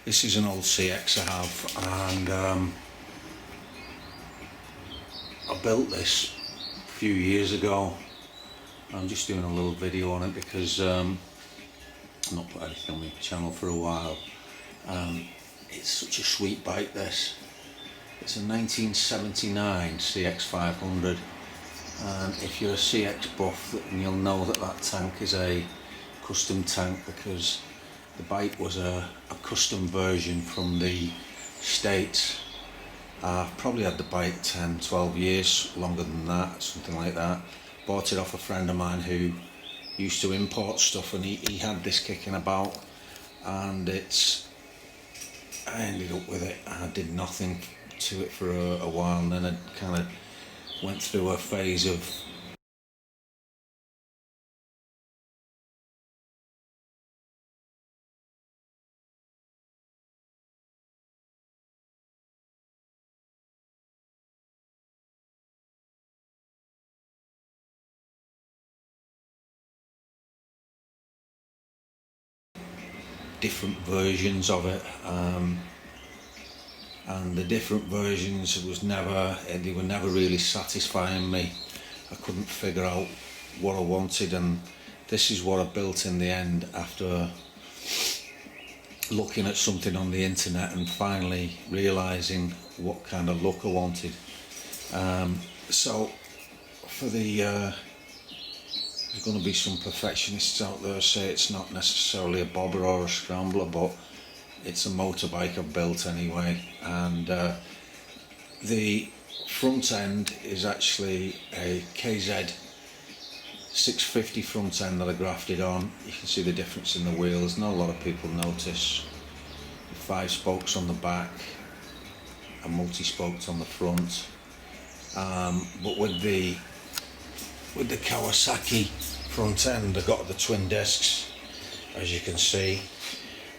This is an old CX I have, and I built this a few years ago. I'm just doing a little video on it because I've not put anything on my channel for a while. It's such a sweet bike, this. It's a 1979 CX500, and if you're a CX buff, you'll know that that tank is a custom tank because the bike was a custom version from the States. I've probably had the bike 10-12 years, longer than that, something like that. Bought it off a friend of mine who used to import stuff, and he had this kicking about, and I ended up with it. I did nothing to it for a while, and then I kind of went through a phase of different versions of it, and the different versions they were never really satisfying me. I couldn't figure out what I wanted, and this is what I built in the end after looking at something on the internet and finally realizing what kind of look I wanted. So for there's going to be some perfectionists out there say it's not necessarily a bobber or a scrambler, but it's a motorbike I've built anyway. And the front end is actually a KZ 650 front end that I grafted on. You can see the difference in the wheels. Not a lot of people notice. 5 spokes on the back and multi-spoked on the front. But with the Kawasaki front end, I got the twin discs, as you can see,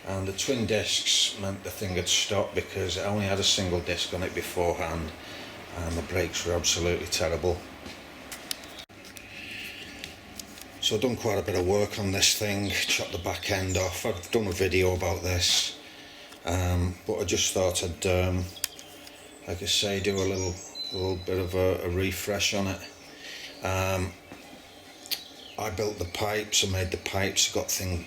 and the twin discs meant the thing had stopped because I only had a single disc on it beforehand, and the brakes were absolutely terrible. So I've done quite a bit of work on this thing, chopped the back end off. I've done a video about this, but I just thought I'd, like I say, do a little bit of a refresh on it. I built the pipes, I made the pipes, got a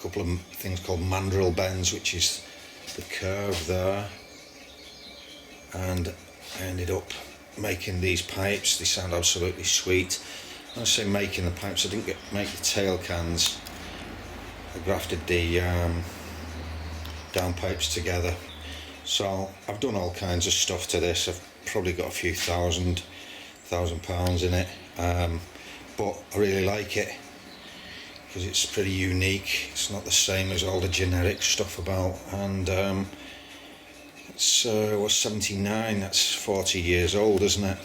couple of things called mandrel bends, which is the curve there, and I ended up making these pipes. They sound absolutely sweet. When I say making the pipes, I didn't make the tail cans. I grafted the downpipes together. So I've done all kinds of stuff to this. I've probably got a few thousand pounds in it, but I really like it because it's pretty unique. It's not the same as all the generic stuff about, and it's 79, that's 40 years old, isn't it?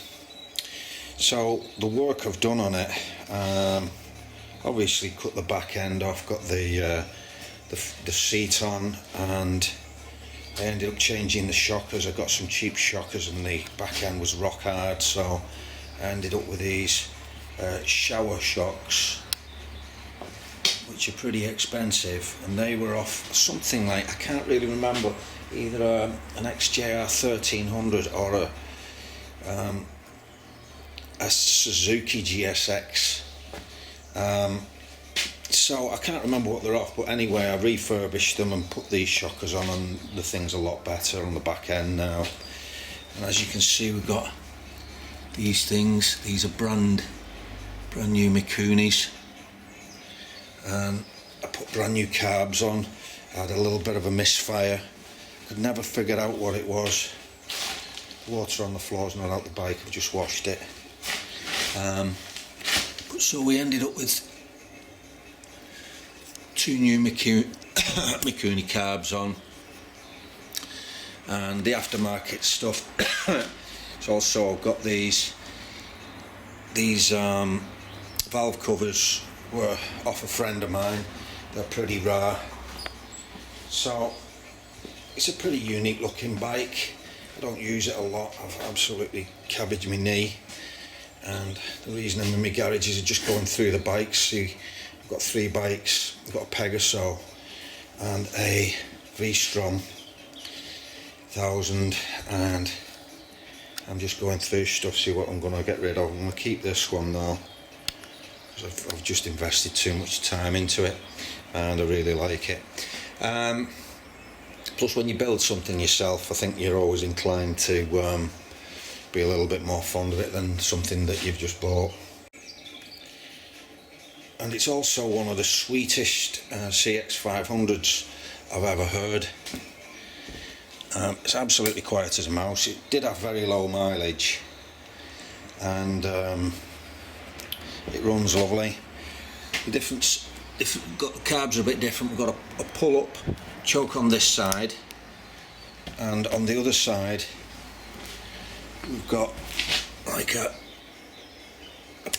So the work I've done on it, obviously cut the back end off, got the seat on, and I ended up changing the shockers. I got some cheap shockers and the back end was rock hard, so I ended up with these shower shocks, which are pretty expensive, and they were off something like, I can't really remember, either an XJR 1300 or a Suzuki GSX. So I can't remember what they're off, but anyway, I refurbished them and put these shockers on, and the thing's a lot better on the back end now. And as you can see, we've got these things. These are brand new Mikunis, and I put brand new carbs on. I had a little bit of a misfire, could never figure out what it was. Water on the floor's not out the bike, I've just washed it. So we ended up with 2 new Mikuni carbs on, and the aftermarket stuff. It's also got these valve covers were off a friend of mine. They're pretty rare, so it's a pretty unique looking bike. I don't use it a lot. I've absolutely cabbaged my knee, and the reason I'm in my garage is just going through the bikes. See, I've got 3 bikes. I've got a Pegaso and a V-Strom 1,000, and I'm just going through stuff, see what I'm going to get rid of. I'm going to keep this one though, because I've just invested too much time into it and I really like it. Plus, when you build something yourself, I think you're always inclined to be a little bit more fond of it than something that you've just bought. And it's also one of the sweetest CX500s I've ever heard. It's absolutely quiet as a mouse. It did have very low mileage, and it runs lovely. The carbs are a bit different. We've got a pull-up choke on this side, and on the other side we've got like a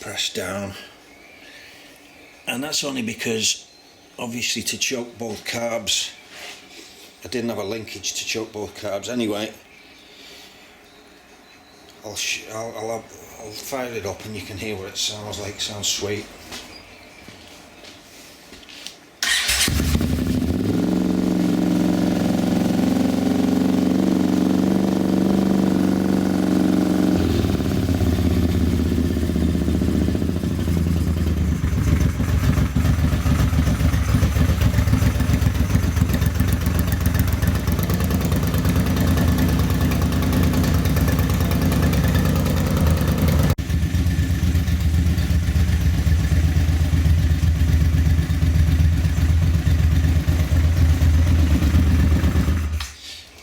press down, and that's only because obviously to choke both carbs, I didn't have a linkage to choke both carbs anyway. I'll fire it up and you can hear what it sounds like. It sounds sweet.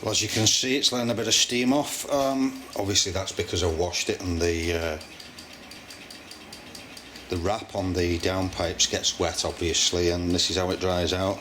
As you can see, it's letting a bit of steam off. Obviously that's because I washed it, and the wrap on the downpipes gets wet obviously, and this is how it dries out.